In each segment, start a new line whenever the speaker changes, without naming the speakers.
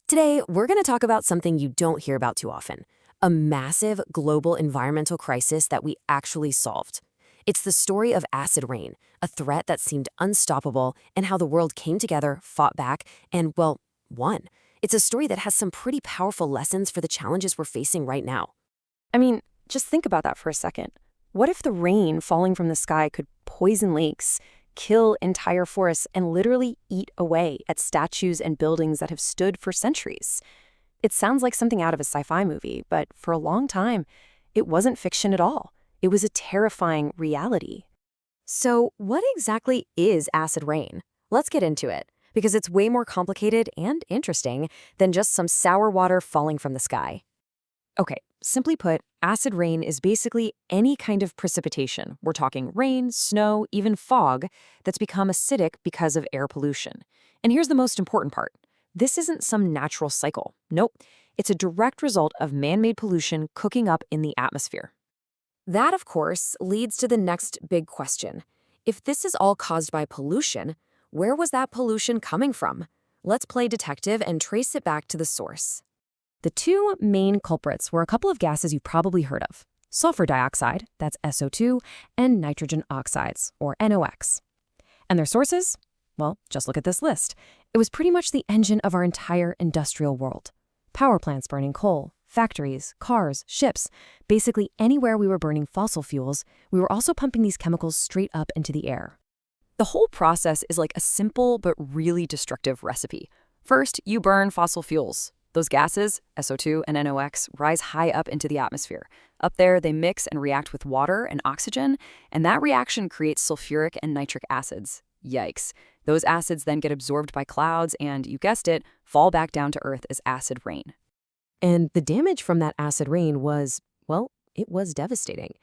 Today, we're going to talk about something you don't hear about too often, a massive global environmental crisis that we actually solved. It's the story of acid rain, a threat that seemed unstoppable, and how the world came together, fought back, and, well, won. It's a story that has some pretty powerful lessons for the challenges we're facing right now.
I mean, just think about that for a second. What if the rain falling from the sky could poison lakes, kill entire forests, and literally eat away at statues and buildings that have stood for centuries? It sounds like something out of a sci-fi movie, but for a long time, it wasn't fiction at all. It was a terrifying reality.
So, what exactly is acid rain? Let's get into it, because it's way more complicated and interesting than just some sour water falling from the sky. Okay, simply put, acid rain is basically any kind of precipitation. We're talking rain, snow, even fog that's become acidic because of air pollution. And here's the most important part. This isn't some natural cycle. Nope, it's a direct result of man-made pollution cooking up in the atmosphere. That, of course, leads to the next big question. If this is all caused by pollution, where was that pollution coming from? Let's play detective and trace it back to the source. The two main culprits were a couple of gases you've probably heard of: sulfur dioxide, that's SO2, and nitrogen oxides, or NOx. And their sources? Well, just look at this list. It was pretty much the engine of our entire industrial world. Power plants burning coal, factories, cars, ships, basically anywhere we were burning fossil fuels, we were also pumping these chemicals straight up into the air. The whole process is like a simple but really destructive recipe. First, you burn fossil fuels. Those gases, SO2 and NOx, rise high up into the atmosphere. Up there, they mix and react with water and oxygen, and that reaction creates sulfuric and nitric acids. Yikes. Those acids then get absorbed by clouds and, you guessed it, fall back down to Earth as acid rain. And the damage from that acid rain was, well, it was devastating.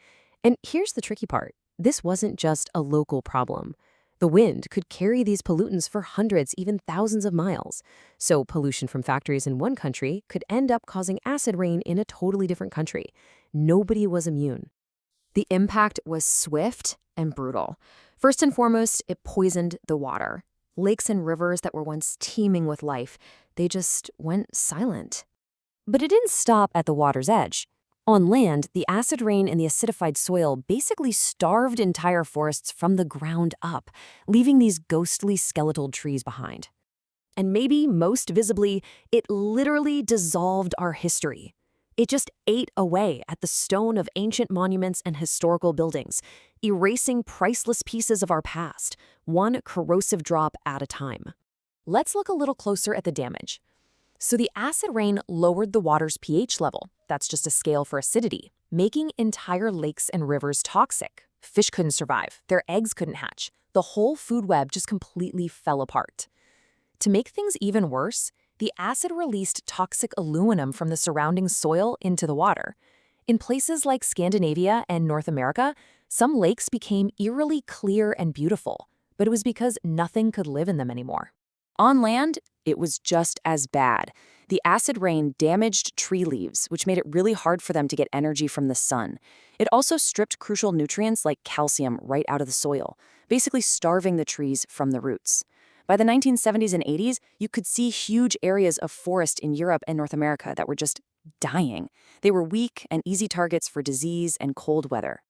And here's the tricky part. This wasn't just a local problem. The wind could carry these pollutants for hundreds, even thousands of miles. So pollution from factories in one country could end up causing acid rain in a totally different country. Nobody was immune. The impact was swift and brutal. First and foremost, it poisoned the water. Lakes and rivers that were once teeming with life, they just went silent. But it didn't stop at the water's edge. On land, the acid rain and the acidified soil basically starved entire forests from the ground up, leaving these ghostly skeletal trees behind. And maybe most visibly, it literally dissolved our history. It just ate away at the stone of ancient monuments and historical buildings, erasing priceless pieces of our past, one corrosive drop at a time. Let's look a little closer at the damage. So the acid rain lowered the water's pH level. That's just a scale for acidity, making entire lakes and rivers toxic. Fish couldn't survive. Their eggs couldn't hatch. The whole food web just completely fell apart. To make things even worse, the acid released toxic aluminum from the surrounding soil into the water. In places like Scandinavia and North America, some lakes became eerily clear and beautiful, but it was because nothing could live in them anymore. On land, it was just as bad. The acid rain damaged tree leaves, which made it really hard for them to get energy from the sun. It also stripped crucial nutrients like calcium right out of the soil, basically starving the trees from the roots. By the 1970s and 80s, you could see huge areas of forest in Europe and North America that were just dying. They were weak and easy targets for disease and cold weather.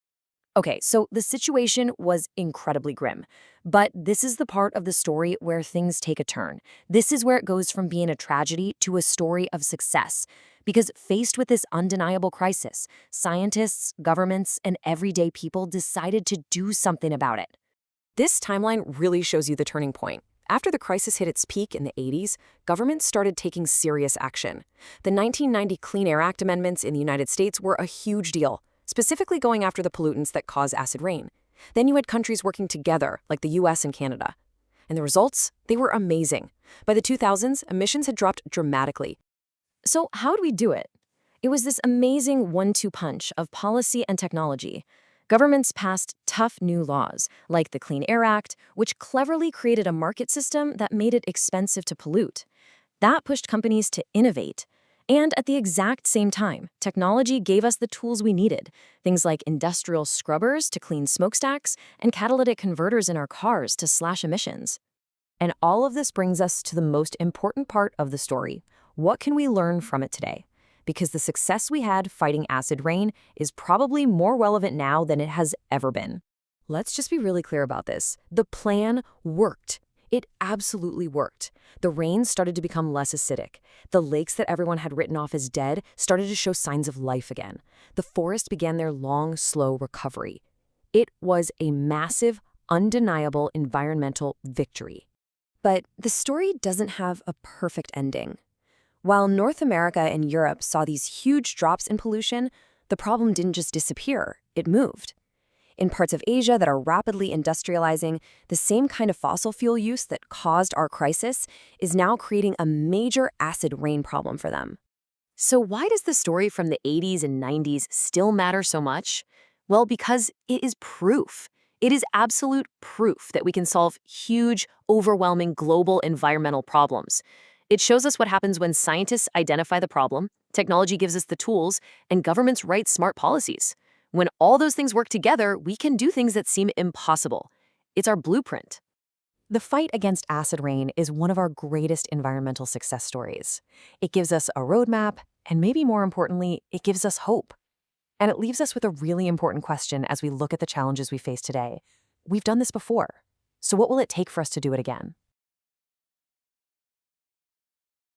Okay, so the situation was incredibly grim, but this is the part of the story where things take a turn. This is where it goes from being a tragedy to a story of success. Because faced with this undeniable crisis, scientists, governments, and everyday people decided to do something about it. This timeline really shows you the turning point. After the crisis hit its peak in the 80s, governments started taking serious action. The 1990 Clean Air Act amendments in the United States were a huge deal, specifically going after the pollutants that cause acid rain. Then you had countries working together, like the US and Canada. And the results? They were amazing. By the 2000s, emissions had dropped dramatically. So how do we do it? It was this amazing one-two punch of policy and technology. Governments passed tough new laws, like the Clean Air Act, which cleverly created a market system that made it expensive to pollute. That pushed companies to innovate. And at the exact same time, technology gave us the tools we needed, things like industrial scrubbers to clean smokestacks and catalytic converters in our cars to slash emissions. And all of this brings us to the most important part of the story. What can we learn from it today? Because the success we had fighting acid rain is probably more relevant now than it has ever been. Let's just be really clear about this. The plan worked. It absolutely worked. The rain started to become less acidic. The lakes that everyone had written off as dead started to show signs of life again. The forest began their long, slow recovery. It was a massive, undeniable environmental victory. But the story doesn't have a perfect ending. While North America and Europe saw these huge drops in pollution, the problem didn't just disappear, it moved. In parts of Asia that are rapidly industrializing, the same kind of fossil fuel use that caused our crisis is now creating a major acid rain problem for them. So why does the story from the 80s and 90s still matter so much? Well, because it is proof. It is absolute proof that we can solve huge, overwhelming global environmental problems. It shows us what happens when scientists identify the problem, technology gives us the tools, and governments write smart policies. When all those things work together, we can do things that seem impossible. It's our blueprint. The fight against acid rain is one of our greatest environmental success stories. It gives us a roadmap, and maybe more importantly, it gives us hope. And it leaves us with a really important question as we look at the challenges we face today. We've done this before, so what will it take for us to do it again?